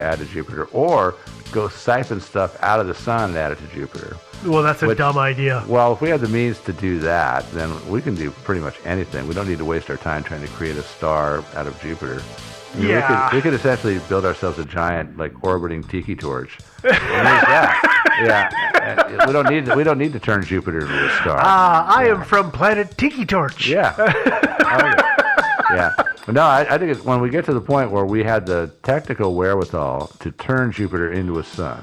add to Jupiter, or go siphon stuff out of the sun and add it to Jupiter. Well, that's a dumb idea. Well, if we have the means to do that, then we can do pretty much anything. We don't need to waste our time trying to create a star out of Jupiter. I mean, we could essentially build ourselves a giant, like, orbiting tiki torch. And use that. Yeah. We don't need to turn Jupiter into a star. I am from planet Tiki Torch. Yeah. Yeah. But no, I think it's when we get to the point where we had the technical wherewithal to turn Jupiter into a sun,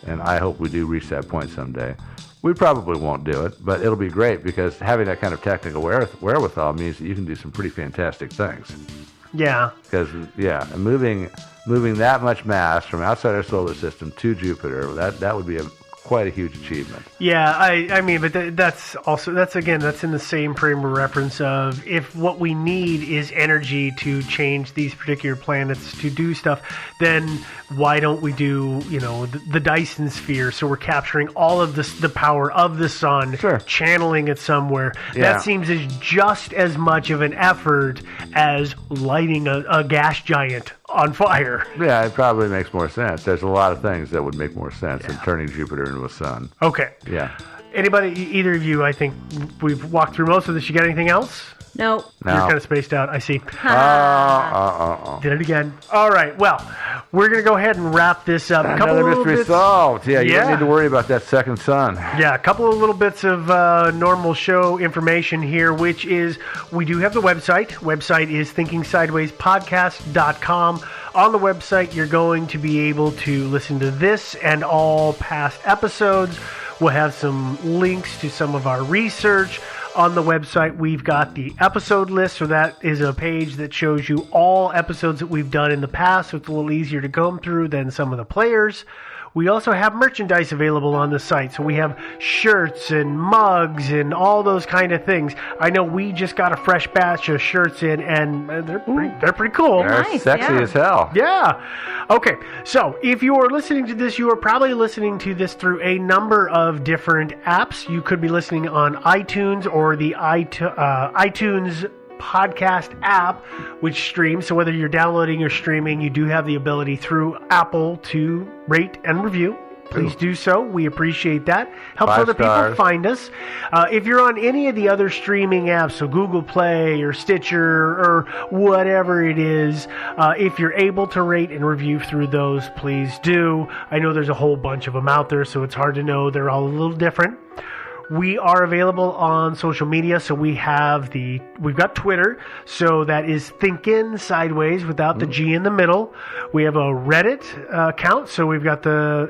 and I hope we do reach that point someday. We probably won't do it, but it'll be great because having that kind of technical wherewithal means that you can do some pretty fantastic things. Yeah. Because, moving that much mass from outside our solar system to Jupiter, that would be quite a huge achievement. Yeah, I mean, but that's in the same frame of reference of if what we need is energy to change these particular planets to do stuff, then why don't we do, the Dyson sphere? So we're capturing all of the power of the sun, channeling it somewhere. Yeah. That seems just as much of an effort as lighting a gas giant on fire. Yeah, it probably makes more sense. There's a lot of things that would make more sense than turning Jupiter into a sun. Okay. Yeah. Anybody, either of you, I think we've walked through most of this. You got anything else? No. You're kind of spaced out, I see. Did it again. All right, well, we're going to go ahead and wrap this up. Another mystery solved. Yeah, you don't need to worry about that second sun. Yeah, a couple of little bits of normal show information here, which is we do have the website. Website is thinkingsidewayspodcast.com. On the website, you're going to be able to listen to this and all past episodes. We'll have some links to some of our research. On the website, we've got the episode list, so that is a page that shows you all episodes that we've done in the past, so it's a little easier to comb through than some of the players. We also have merchandise available on the site, so we have shirts and mugs and all those kind of things. I know we just got a fresh batch of shirts in, and they're pretty cool. They're nice, sexy as hell. Yeah. Okay, so if you are listening to this, you are probably listening to this through a number of different apps. You could be listening on iTunes or the iTunes podcast app, which streams. So whether you're downloading or streaming, you do have the ability through Apple to rate and review. Please do so. We appreciate that. Helps other people find us. If you're on any of the other streaming apps, so Google Play or Stitcher or whatever it is, if you're able to rate and review through those, please do. I know there's a whole bunch of them out there, so it's hard to know. They're all a little different. We are available on social media, so we've got Twitter, so that is Thinkin' Sideways without the G in the middle. We have a Reddit account, so we've got I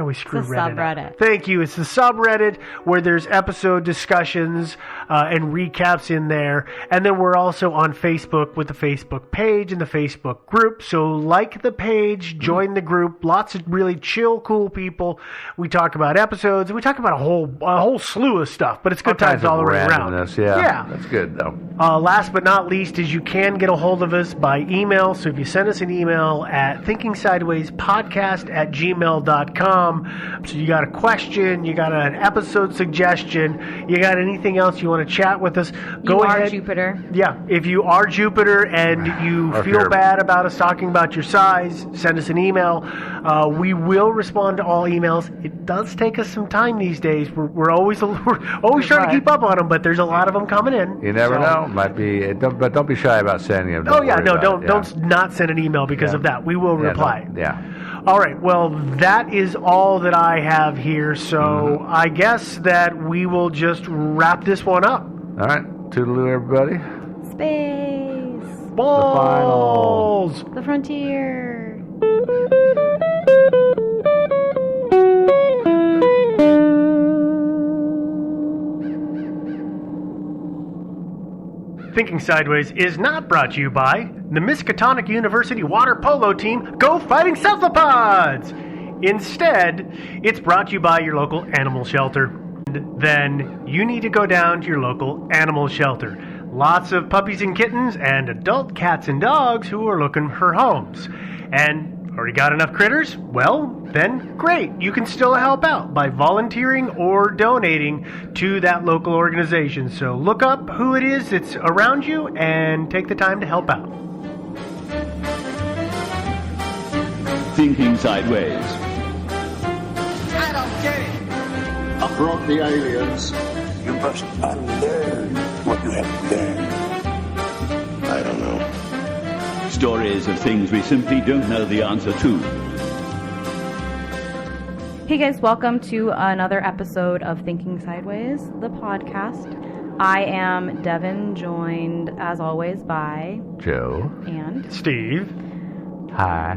always screw Reddit subreddit. Thank you. It's the subreddit where there's episode discussions and recaps in there. And then we're also on Facebook with the Facebook page and the Facebook group. So like the page, join the group. Lots of really chill, cool people. We talk about episodes. We talk about a whole slew of stuff, but it's good times all the way around. Yeah, that's good though. Last but not least is you can get a hold of us by email. So if you send us an email at thinkingsidewayspodcast@gmail.com. So you got a question, you got an episode suggestion, you got anything else you want to chat with us, go ahead. You are Jupiter. Yeah, if you are Jupiter and you feel bad about us talking about your size, send us an email. We will respond to all emails. It does take us some time these days. We're always trying to keep up on them, but there's a lot of them coming in. You never know. Might be, but don't be shy about sending them. Don't not send an email because of that. We will reply. All right. Well, that is all that I have here. So I guess that we will just wrap this one up. All right. Toodaloo, everybody. Space. Balls. The frontier. Thinking Sideways is not brought to you by the Miskatonic University Water Polo Team Go Fighting Cephalopods! Instead, it's brought to you by your local animal shelter. Then you need to go down to your local animal shelter. Lots of puppies and kittens and adult cats and dogs who are looking for homes. And already got enough critters? Well, then great. You can still help out by volunteering or donating to that local organization. So look up who it is that's around you and take the time to help out. Thinking Sideways. I don't get it. I brought the aliens. You must unlearn what you have learned. I don't know. Stories of things we simply don't know the answer to. Hey guys, welcome to another episode of Thinking Sideways, the podcast. I am Devin, joined as always by Joe. And Steve. Hi.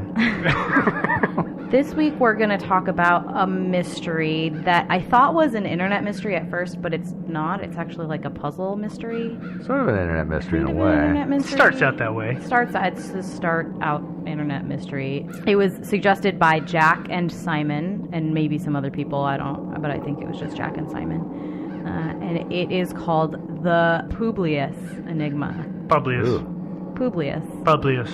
This week we're going to talk about a mystery that I thought was an internet mystery at first, but it's not. It's actually like a puzzle mystery. Sort of an internet mystery in a Kind of an way. internet mystery. Starts out that way. It's a start out internet mystery. It was suggested by Jack and Simon, and maybe some other people. But I think it was just Jack and Simon. And it is called the Publius Enigma. Publius. Ooh. Publius. Publius.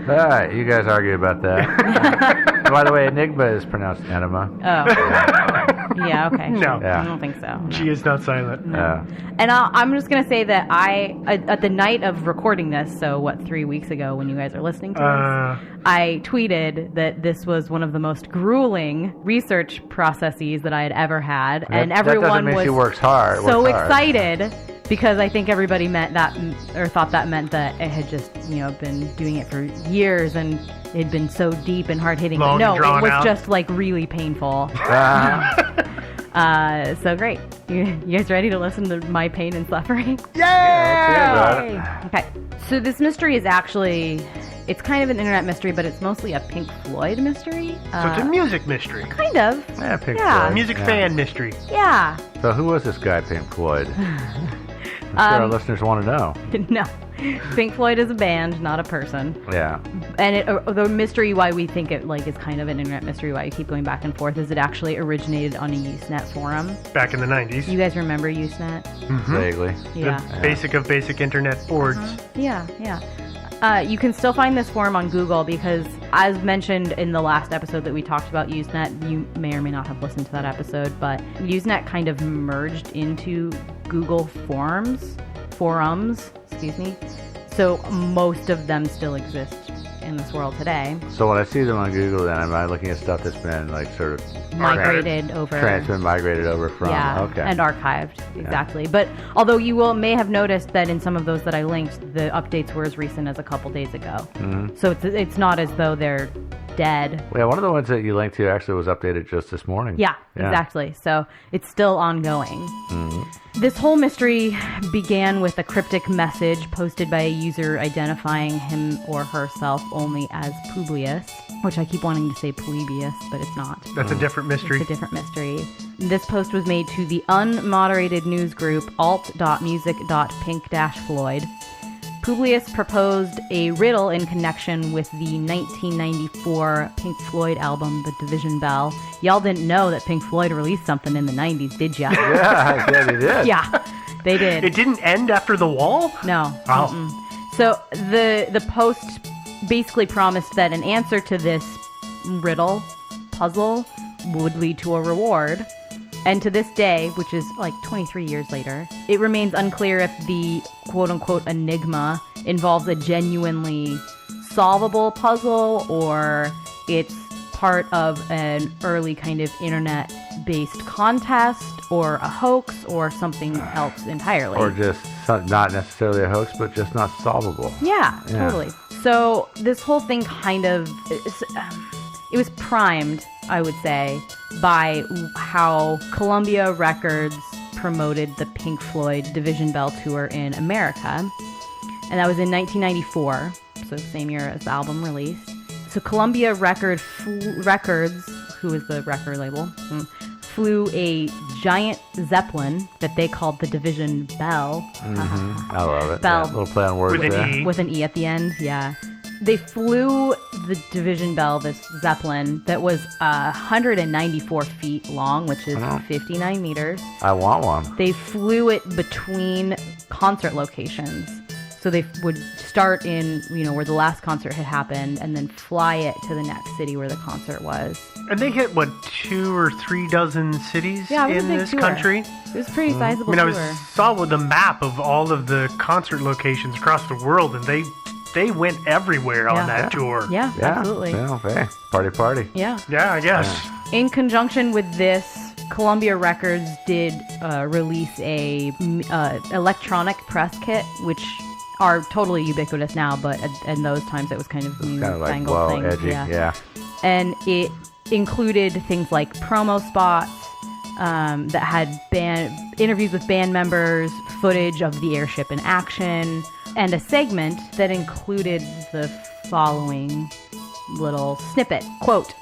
All right, you guys argue about that. By the way, enigma is pronounced enema. Oh. Yeah, okay. No. I don't think so. No. She is not silent. Yeah. And I'm just going to say that at the night of recording this, so 3 weeks ago when you guys are listening to this, I tweeted that this was one of the most grueling research processes that I had ever had. And everyone that doesn't mean was she works hard. so works hard. excited because I think everybody meant that, or thought that meant that it had just, been doing it for years and it'd been so deep and hard-hitting. Long But no, and drawn it was out. just really painful. So great. You guys ready to listen to my pain and suffering? Yeah, Okay. So this mystery is actually, it's kind of an internet mystery, but it's mostly a Pink Floyd mystery. So it's a music mystery. Kind of. Yeah, Pink Yeah. Floyd. Music Yeah. fan mystery. Yeah. So who was this guy, Pink Floyd? I'm sure our listeners want to know. No. Pink Floyd is a band, not a person. Yeah. And the mystery why we think it is kind of an internet mystery, why you keep going back and forth, is it actually originated on a Usenet forum. Back in the 90s. You guys remember Usenet? Vaguely. Yeah. The basic of basic internet boards. Yeah. You can still find this forum on Google because, as mentioned in the last episode that we talked about Usenet, you may or may not have listened to that episode, but Usenet kind of merged into Google Forums, excuse me. So most of them still exist in this world today. So when I see them on Google, then am I looking at stuff that's been sort of Migrated over. migrated over from? Yeah, Okay. and archived, exactly. But although you may have noticed that in some of those that I linked, the updates were as recent as a couple days ago. Mm-hmm. So it's not as though they're dead. Yeah, one of the ones that you linked to actually was updated just this morning. Yeah, exactly. So it's still ongoing. Mm-hmm. This whole mystery began with a cryptic message posted by a user identifying him or herself only as Publius, which I keep wanting to say Polybius, but it's not. That's a different mystery. It's a different mystery. This post was made to the unmoderated news group alt.music.pink-floyd. Publius proposed a riddle in connection with the 1994 Pink Floyd album, The Division Bell. Y'all didn't know that Pink Floyd released something in the 90s, did ya? Yeah, I said it did. Yeah, they did. It didn't end after The Wall? No. Oh. So the post basically promised that an answer to this puzzle, would lead to a reward. And to this day, which is 23 years later, it remains unclear if the quote-unquote enigma involves a genuinely solvable puzzle or it's part of an early kind of internet-based contest or a hoax or something else entirely. Or just not necessarily a hoax, but just not solvable. Yeah, totally. So this whole thing kind of, it was primed, I would say, by how Columbia Records promoted the Pink Floyd Division Bell tour in America. And that was in 1994, so the same year as the album released. So Columbia Records, who is the record label, flew a giant Zeppelin that they called the Division Bell. Mm-hmm. I love it. Bell. Yeah, little play on words With an there. E. With an E at the end, yeah. They flew the Division Bell, this Zeppelin, that was 194 feet long, which is 59 meters. I want one. They flew it between concert locations. So they would start in, where the last concert had happened and then fly it to the next city where the concert was. And they hit, 2 or 3 dozen cities Yeah, it was a in big this tour. country? It was a pretty sizable I tour. saw with the map of all of the concert locations across the world, and they they went everywhere on Yeah. that tour. Yeah, Yeah. absolutely. Well, hey, party. Yeah. Yeah, I guess. In conjunction with this, Columbia Records did release a electronic press kit, which are totally ubiquitous now, but in those times it was kind of Kind of like, newfangled whoa, thing. edgy. Yeah. And it included things like promo spots that had interviews with band members, footage of the airship in action, and a segment that included the following little snippet. Quote,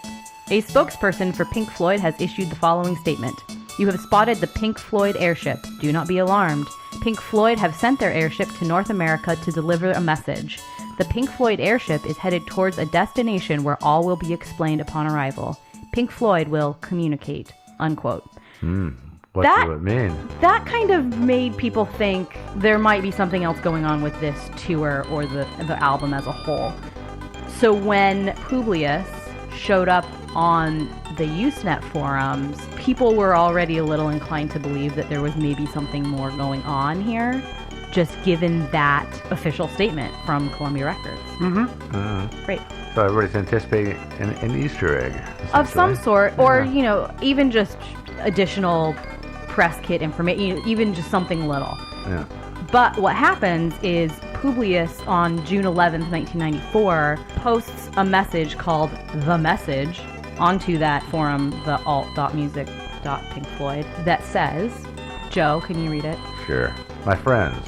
"A spokesperson for Pink Floyd has issued the following statement. You have spotted the Pink Floyd airship. Do not be alarmed. Pink Floyd have sent their airship to North America to deliver a message. The Pink Floyd airship is headed towards a destination where all will be explained upon arrival. Pink Floyd will communicate." Unquote. What That- do it mean? That kind of made people think there might be something else going on with this tour or the album as a whole. So when Publius showed up on the Usenet forums, people were already a little inclined to believe that there was maybe something more going on here, just given that official statement from Columbia Records. Great. So everybody's anticipating an Easter egg. Of some essentially. sort, or, Yeah. even just additional press kit information, even just something little. Yeah. But what happens is Publius on June 11th, 1994, posts a message called The Message onto that forum, the alt.music.pinkfloyd, that says, Joe, can you read it? Sure. My friends,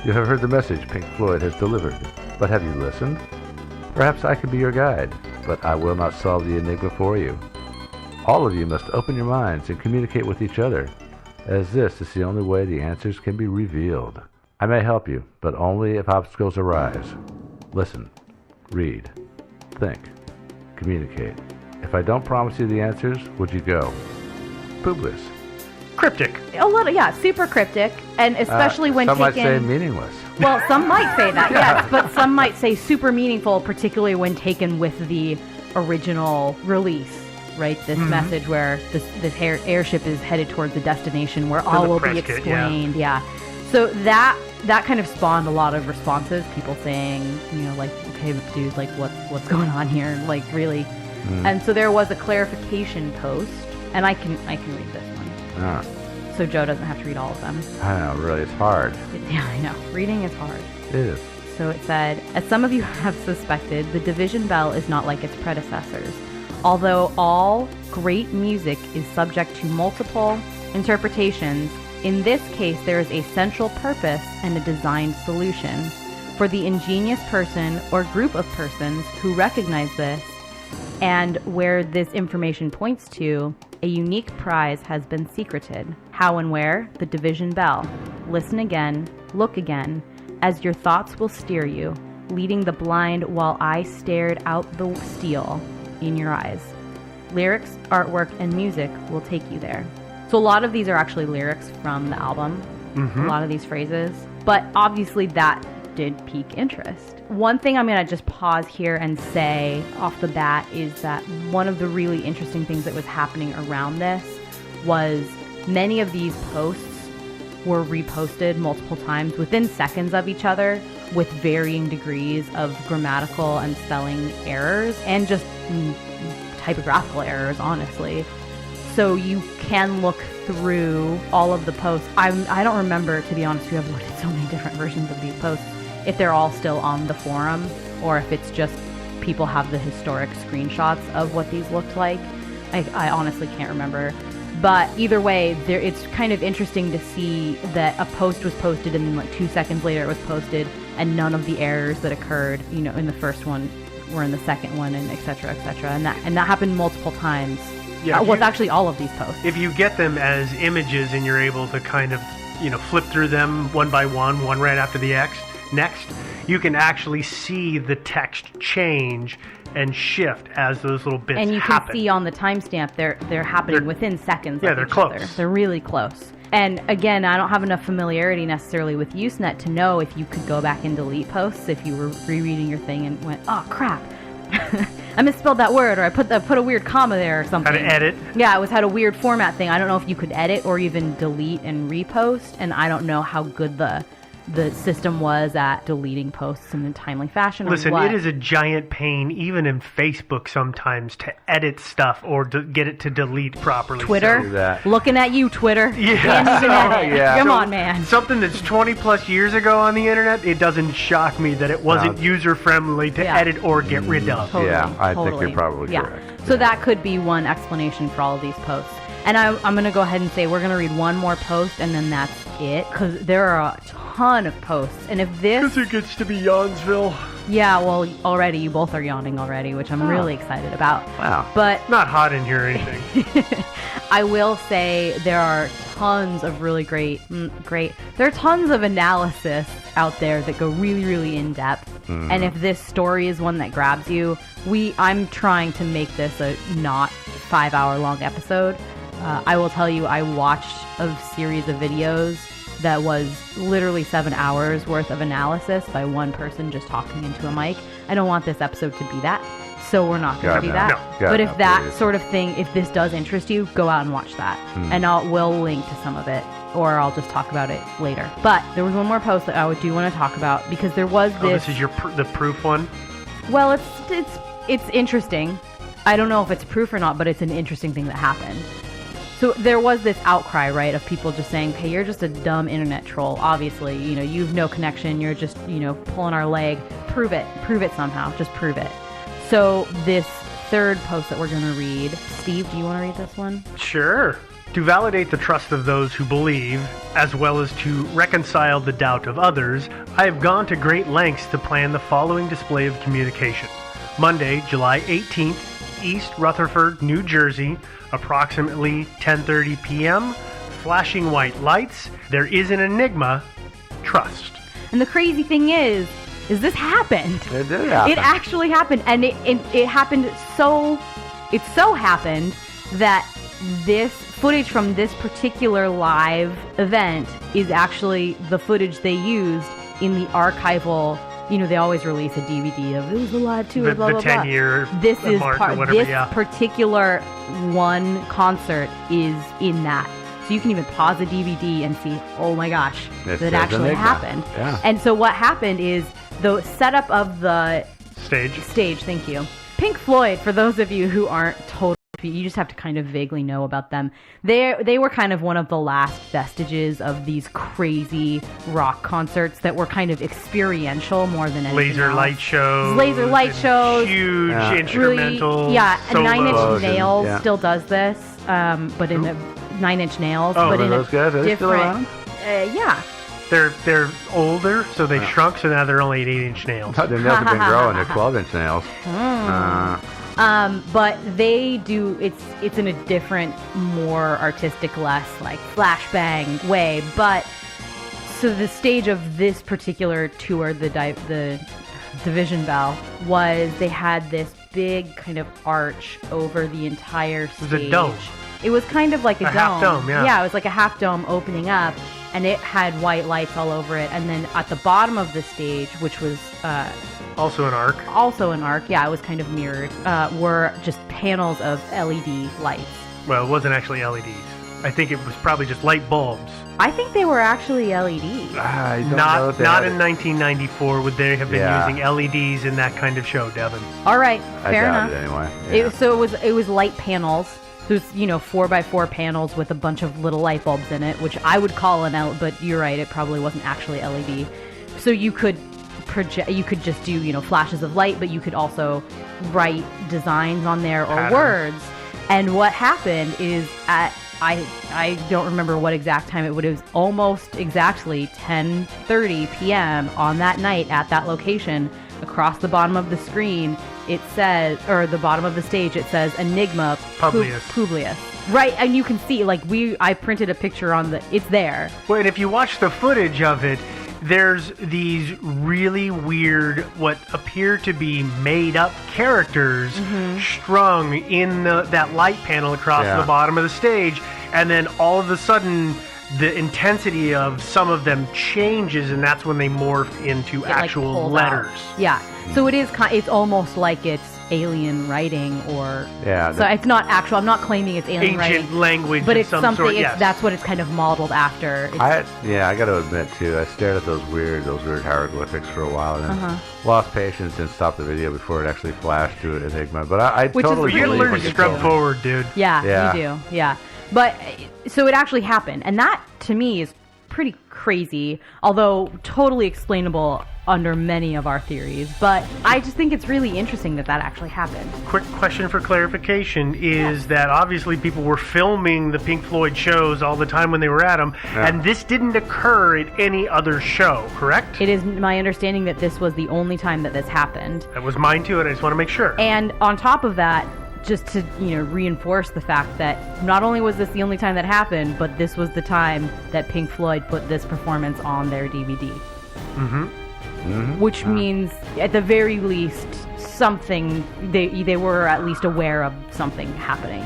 you have heard the message Pink Floyd has delivered, but have you listened? Perhaps I could be your guide, but I will not solve the enigma for you. All of you must open your minds and communicate with each other, as this is the only way the answers can be revealed. I may help you, but only if obstacles arise. Listen, read, think, communicate. If I don't promise you the answers, would you go? Publius. Cryptic. A little, yeah, super cryptic, and especially when some taken... might say meaningless. Well, some might say that, yes, but some might say super meaningful, particularly when taken with the original release, right? This message where this airship is headed towards a destination where all the will press be kit, explained. Yeah. So that kind of spawned a lot of responses. People saying, like, okay, dude, like, what's going on here? Like, really? And so there was a clarification post, and I can read this one. Ah, So Joe doesn't have to read all of them. I know, really, it's hard. Yeah, I know. Reading is hard. It is. So it said, as some of you have suspected, the Division Bell is not like its predecessors. Although all great music is subject to multiple interpretations, in this case there is a central purpose and a designed solution. For the ingenious person or group of persons who recognize this, and where this information points to, a unique prize has been secreted. How and where? The Division Bell. Listen again, look again, as your thoughts will steer you, leading the blind while I stared out the steel in your eyes. Lyrics, artwork, and music will take you there. So a lot of these are actually lyrics from the album, a lot of these phrases, but obviously that did pique interest. One thing I'm going to just pause here and say off the bat is that one of the really interesting things that was happening around this was many of these posts were reposted multiple times within seconds of each other with varying degrees of grammatical and spelling errors and just typographical errors, honestly. So you can look through all of the posts. I don't remember, to be honest, who have looked at so many different versions of these posts, if they're all still on the forum or if it's just people have the historic screenshots of what these looked like. I honestly can't remember. But either way, it's kind of interesting to see that a post was posted and then like 2 seconds later it was posted and none of the errors that occurred, in the first one were in the second one, and et cetera, and that happened multiple times. Yeah, Well, actually all of these posts. If you get them as images and you're able to kind of, flip through them one by one right after the next, you can actually see the text change and shift as those little bits And you can happen. see on the timestamp they're happening within seconds. Yeah, of they're each close. other. They're really close. And again, I don't have enough familiarity necessarily with Usenet to know if you could go back and delete posts if you were rereading your thing and went, oh crap, I misspelled that word, or I put a weird comma there or something. How to edit. Yeah, it had a weird format thing. I don't know if you could edit or even delete and repost, and I don't know how good the the system was at deleting posts in a timely fashion. Listen, or what. it is a giant pain, even in Facebook sometimes, to edit stuff or to get it to delete properly. Twitter, that. looking at you, Twitter. Yeah. Can't even edit. Yeah. Come So, on, man. Something that's 20 plus years ago on the internet, it doesn't shock me that it wasn't user friendly to Yeah. edit or get rid of. Totally, Yeah, I think totally. you're probably yeah. correct. So Yeah. that could be one explanation for all of these posts. And I'm going to go ahead and say we're going to read one more post, and then that's it, because there are a ton of posts. And if this... It gets to be Yawnsville. Yeah, well, already, you both are yawning already, which I'm really excited about. Wow. But Not hot in here or anything. I will say there are tons of really great. There are tons of analysis out there that go really, really in depth. And if this story is one that grabs you, I'm trying to make this a not 5-hour long episode. I will tell you, I watched a series of videos that was literally 7 hours worth of analysis by one person just talking into a mic. I don't want this episode to be that, so we're not going to God, do no. that. No. God, But if no, that please. sort of thing, if this does interest you, go out and watch that. And we'll link to some of it, or I'll just talk about it later. But there was one more post that I do want to talk about, because there was Oh, this... this is the proof one? Well, it's interesting. I don't know if it's proof or not, but it's an interesting thing that happened. So there was this outcry, right, of people just saying, hey, you're just a dumb internet troll. Obviously, you've no connection. You're just, pulling our leg. Prove it. Prove it somehow. Just prove it. So this third post that we're going to read, Steve, do you want to read this one? Sure. To validate the trust of those who believe, as well as to reconcile the doubt of others, I have gone to great lengths to plan the following display of communication. Monday, July 18th, East Rutherford, New Jersey, approximately 10:30 p.m., flashing white lights. There is an enigma. Trust. And the crazy thing is this happened. It did happen. It actually happened, and it happened it so happened that this footage from this particular live event is actually the footage they used in the archival. They always release a DVD of it was a live tour, blah, The blah, blah. 10-year This is mark part. or whatever, This yeah. particular one concert is in that. So you can even pause the DVD and see, oh my gosh, This that is actually Enigma. happened. Yeah. And so what happened is the setup of the stage. Thank you. Pink Floyd, for those of you who aren't totally, you just have to kind of vaguely know about them. They were kind of one of the last vestiges of these crazy rock concerts that were kind of experiential more than anything Laser else. light shows. Laser light and shows. Huge Yeah. instrumental. Really, yeah, and Nine Inch solos. Nails yeah. still does this, but in a Nine Inch Nails, Oh, but in those guys, are they still different. Yeah. They're older, so they shrunk, so now they're only at 8-inch nails. Their nails have been growing. They're 12-inch nails. But they do, it's in a different, more artistic, less like flashbang way. But so the stage of this particular tour, the Division Bell, was they had this big kind of arch over the entire stage. It was a dome. It was kind of like a dome. half dome, yeah. Yeah, it was like a half dome opening up, and it had white lights all over it. And then at the bottom of the stage, which was Also an arc. also an arc, yeah, it was kind of mirrored, were just panels of LED lights. Well, it wasn't actually LEDs. I think it was probably just light bulbs. I think they were actually LEDs. I don't know Not if they not had in it. 1994 would they have been Yeah. using LEDs in that kind of show, Devin. All right, I fair doubt enough. it anyway. Yeah. It was light panels. So it's 4x4 panels with a bunch of little light bulbs in it, which I would call an LED, but you're right, it probably wasn't actually LED. So you could just do flashes of light, but you could also write designs on there or Patterns. words. And what happened is I don't remember what exact time it was almost exactly 10:30 p.m. on that night at that location. Across the bottom of the screen, it says, or the bottom of the stage, it says Enigma Publius. Right, and you can see, I printed a picture it's there. Well, and if you watch the footage of it, there's these really weird, what appear to be made-up characters strung in that light panel across Yeah. the bottom of the stage, and then all of a sudden, the intensity of some of them changes, and that's when they morph into It, actual pulls letters. out. Yeah. So it's almost like it's alien writing or Yeah, so it's not actual. I'm not claiming it's alien Ancient writing, language but of it's some something. sort, It's, yes. That's what it's kind of modeled after. It's, I got to admit too, I stared at those weird hieroglyphics for a while, and then lost patience and stopped the video before it actually flashed to Enigma. But I Which is totally You gotta believe learn what to you're scrub saying. forward, dude. Yeah, Yeah. you do. Yeah. But so it actually happened. And that to me is pretty crazy, although totally explainable under many of our theories. But I just think it's really interesting that actually happened. Quick question for clarification is that obviously people were filming the Pink Floyd shows all the time when they were at them, and this didn't occur at any other show, correct? It is my understanding that this was the only time that this happened. That was mine too, and I just want to make sure. And on top of that, just to reinforce the fact that not only was this the only time that happened, but this was the time that Pink Floyd put this performance on their DVD. Which means, at the very least, something they were at least aware of something happening.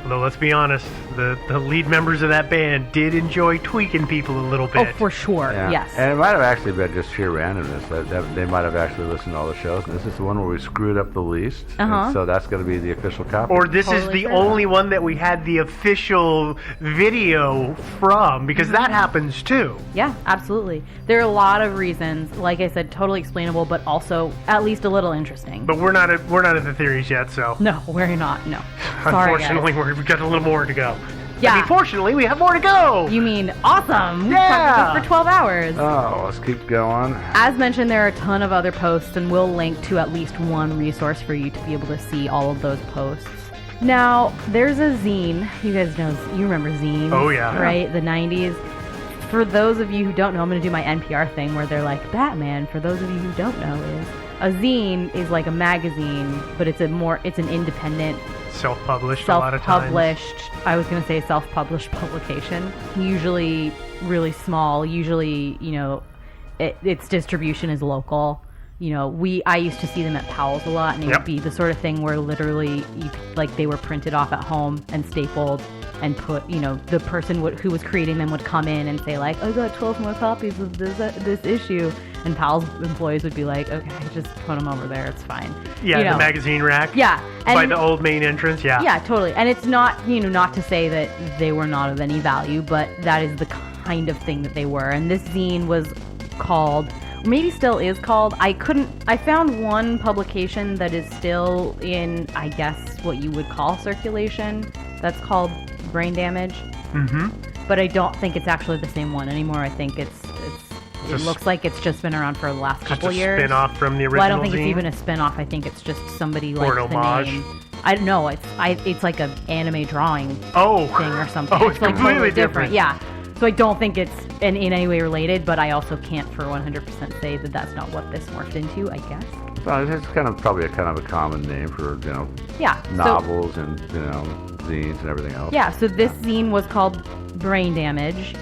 Although, let's be honest, the lead members of that band did enjoy tweaking people a little bit. Oh, for sure, Yeah. yes. And it might have actually been just sheer randomness. That they might have actually listened to all the shows. And this is the one where we screwed up the least. And so that's going to be the official copy. Or this is Totally the fair. only one that we had the official video from, because that happens too. Yeah, absolutely. There are a lot of reasons, like I said, totally explainable, but also at least a little interesting. But we're not at the theories yet, so No, we're not. No. Sorry, unfortunately guys. we've got a little more to go. Yeah. I mean, fortunately, we have more to go. You mean awesome? We Yeah. talked about this for 12 hours. Oh, let's keep going. As mentioned, there are a ton of other posts, and we'll link to at least one resource for you to be able to see all of those posts. Now, there's a zine. You guys know, you remember zines? Oh, yeah. Right? The 90s. For those of you who don't know, I'm going to do my NPR thing where they're like, Batman, for those of you who don't know, is a zine is like a magazine, but it's an independent, Self-published a lot of times. self-published, I was going to say self-published publication, usually really small, usually, its distribution is local. I used to see them at Powell's a lot, and it would be the sort of thing where literally, they were printed off at home and stapled and put, the person who was creating them would come in and say, like, I got 12 more copies of this issue. And Powell's employees would be like, okay, just put them over there, it's fine. Yeah, the magazine rack. Yeah. By the old main entrance, yeah. Yeah, totally. And it's not, not to say that they were not of any value, but that is the kind of thing that they were. And this zine was called, maybe still is called, I found one publication that is still in, I guess, what you would call circulation. That's called Brain Damage. But I don't think it's actually the same one anymore. I think it looks like it's just been around for the last couple years. Just a spin-off from the original Well, I don't think zine? it's even a spin-off. I think it's just somebody Or likes an homage. the name. I don't know. It's like an anime drawing thing or something. Oh, it's like completely totally different. Yeah. So I don't think it's in any way related, but I also can't for 100% say that that's not what this morphed into, I guess. Well, it's probably a common name for, Yeah. novels and, zines and everything else. Yeah, so this zine was called Brain Damage,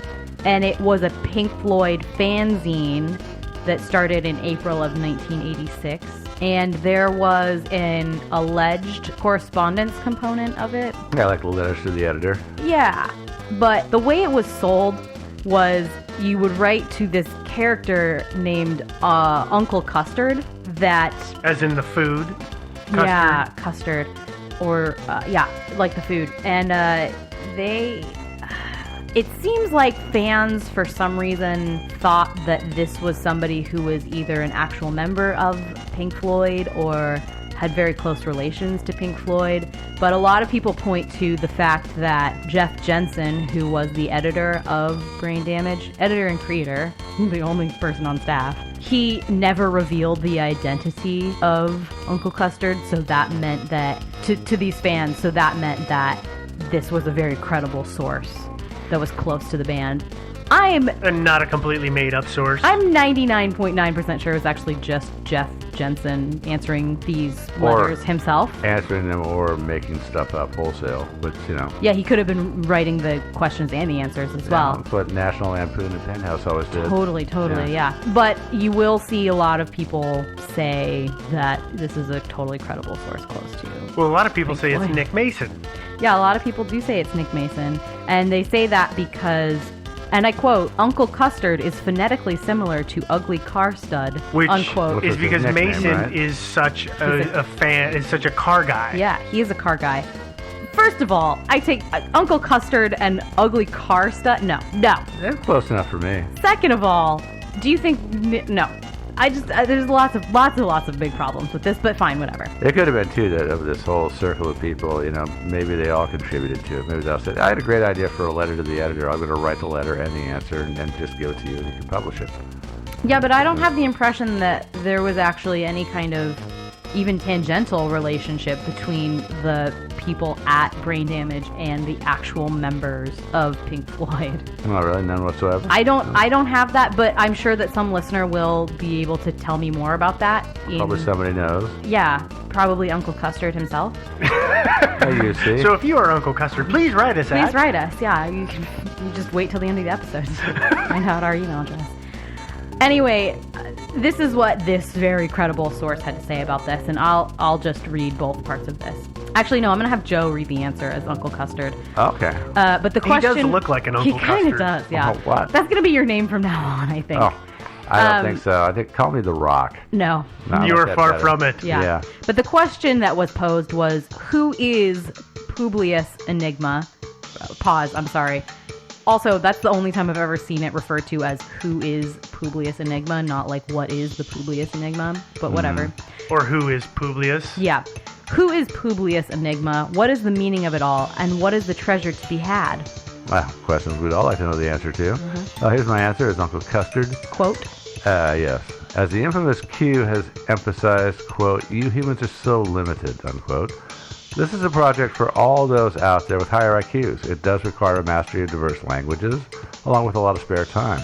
and it was a Pink Floyd fanzine that started in April of 1986. And there was an alleged correspondence component of it. Yeah, like the letters to the editor. Yeah, but the way it was sold was you would write to this character named Uncle Custard that... As in the food? Custard? Yeah, custard. Or, like the food. And they... It seems like fans, for some reason, thought that this was somebody who was either an actual member of Pink Floyd or had very close relations to Pink Floyd. But a lot of people point to the fact that Jeff Jensen, who was the editor of Brain Damage, editor and creator, the only person on staff, he never revealed the identity of Uncle Custard, so that meant that, to these fans, so that meant that this was a very credible source that was close to the band. And not a completely made-up source. I'm 99.9% sure it was actually just Jeff Jensen answering these letters himself. Answering them or making stuff up wholesale, which, Yeah, he could have been writing the questions and the answers as well. That's what National Lampoon and Penthouse always did. Totally, yeah. But you will see a lot of people say that this is a totally credible source close to you. Well, a lot of people say it's Floyd. Nick Mason. Yeah, a lot of people do say it's Nick Mason, and they say that because And I quote, Uncle Custard is phonetically similar to Ugly Car Stud, Which unquote. is Which was his because nickname, Mason right? is such a fan, is such a car guy. Yeah, he is a car guy. First of all, I take Uncle Custard and Ugly Car Stud. No. It's close enough for me. Second of all, do you think? No. I just there's lots of big problems with this, but fine, whatever. It could have been too that of this whole circle of people, maybe they all contributed to it. Maybe they'll say, I had a great idea for a letter to the editor. I'm going to write the letter and the answer and then just give it to you and you can publish it. Yeah, but I don't have the impression that there was actually any kind of even tangential relationship between the people at Brain Damage and the actual members of Pink Floyd. Not really, none whatsoever. I don't have that, but I'm sure that some listener will be able to tell me more about that. Probably somebody knows. Yeah, probably Uncle Custard himself. You see. So if you are Uncle Custard, please write us Please write us. Yeah, you just wait till the end of the episode to find out our email address. Anyway, this is what this very credible source had to say about this, and I'll just read both parts of this. Actually, no, I'm gonna have Joe read the answer as Uncle Custard. Okay. But the question... He does look like an Uncle Custard. He kind of does, yeah. Oh, what? That's gonna be your name from now on, I think. Oh, I don't think so. I think call me The Rock. No. No, You I like are that far better. from it. Yeah. But the question that was posed was, who is Publius Enigma? Pause, I'm sorry. Also, that's the only time I've ever seen it referred to as who is Publius Enigma, not like what is the Publius Enigma, but whatever. Or who is Publius? Yeah. Who is Publius Enigma? What is the meaning of it all? And what is the treasure to be had? Well, questions we'd all like to know the answer to. Here's my answer as Uncle Custard. Quote. Yes. As the infamous Q has emphasized, quote, you humans are so limited, unquote. This is a project for all those out there with higher IQs. It does require a mastery of diverse languages, along with a lot of spare time.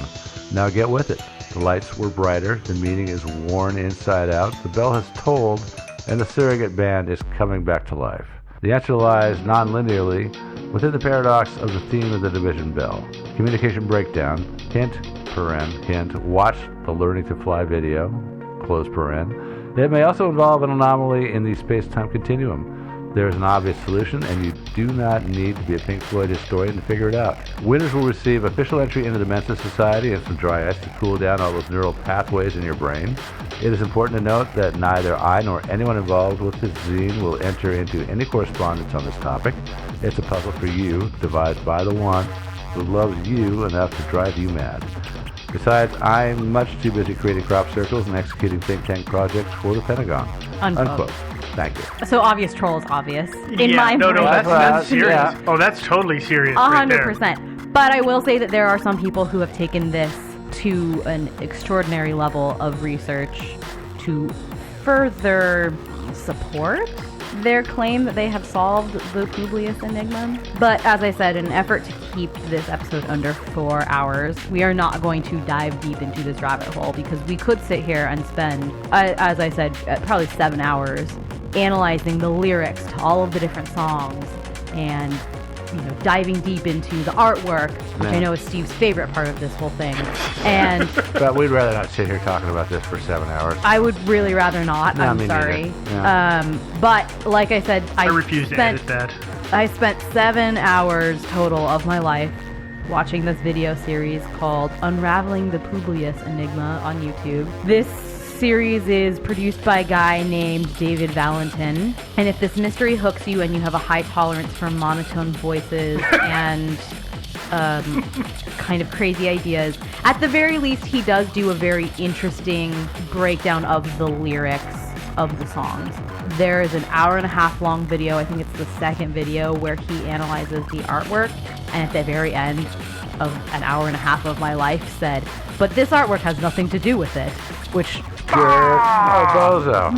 Now get with it. The lights were brighter, the meaning is worn inside out, the bell has tolled, and the surrogate band is coming back to life. The answer lies non-linearly within the paradox of the theme of the division bell. Communication breakdown, hint, paren, hint, watch the Learning to Fly video, close paren. It may also involve an anomaly in the space-time continuum. There is an obvious solution, and you do not need to be a Pink Floyd historian to figure it out. Winners will receive official entry into the Mensa Society and some dry ice to cool down all those neural pathways in your brain. It is important to note that neither I nor anyone involved with this zine will enter into any correspondence on this topic. It's a puzzle for you, devised by the one who loves you enough to drive you mad. Besides, I'm much too busy creating crop circles and executing think tank projects for the Pentagon. Unquote. Thank you. So obvious troll is obvious. In Yeah, my no, brain. that's serious. Yeah. Oh, that's totally serious. right there. 100%. But I will say that there are some people who have taken this to an extraordinary level of research to further support their claim that they have solved the Publius Enigma. But as I said, in an effort to keep this episode under 4 hours, we are not going to dive deep into this rabbit hole because we could sit here and spend, as I said, probably 7 hours analyzing the lyrics to all of the different songs and diving deep into the artwork, which I know is Steve's favorite part of this whole thing. And But we'd rather not sit here talking about this for 7 hours. I would really rather not. No, I'm me sorry. neither. Yeah. But like I said, I refuse to edit that. I spent 7 hours total of my life watching this video series called Unraveling the Publius Enigma on YouTube. This series is produced by a guy named David Valentin, and if this mystery hooks you and you have a high tolerance for monotone voices and kind of crazy ideas, at the very least he does do a very interesting breakdown of the lyrics of the songs. There is an 1.5 hour long video, I think it's the second video, where he analyzes the artwork, and at the very end of an 1.5 hours of my life said, but this artwork has nothing to do with it, which Bozo.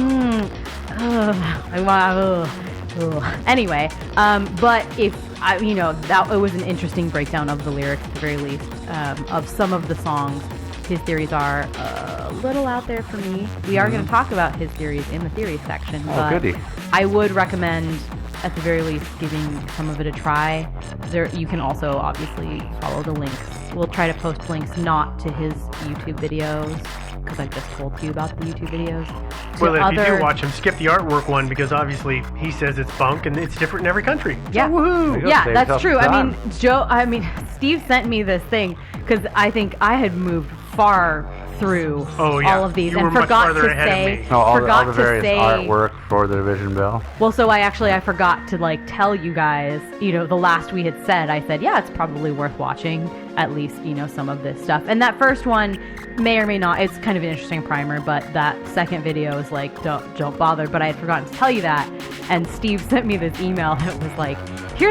Anyway, but if that it was an interesting breakdown of the lyrics at the very least, of some of the songs. His theories are a little out there for me. We are going to talk about his theories in the theory section, but goody. I would recommend at the very least giving some of it a try. You can also obviously follow the links. We'll try to post links not to his YouTube videos, because I just told you about the YouTube videos. to Well, if you other- do watch them, skip the artwork one because obviously he says it's bunk and it's different in every country. So, Yeah. woohoo! go. Yeah, Save that's yourself true. some I mean, Steve sent me this thing because I think I had moved far through Oh, yeah. all of these You were and much forgot farther to ahead of say, me. Oh, all forgot the to various say, artwork for the Division Bell. well, so I forgot to like tell you guys, the last we had said, I said, yeah, it's probably worth watching at least, some of this stuff. And that first one may or may not, it's kind of an interesting primer, but that second video is like, don't bother. But I had forgotten to tell you that. And Steve sent me this email that was like, here's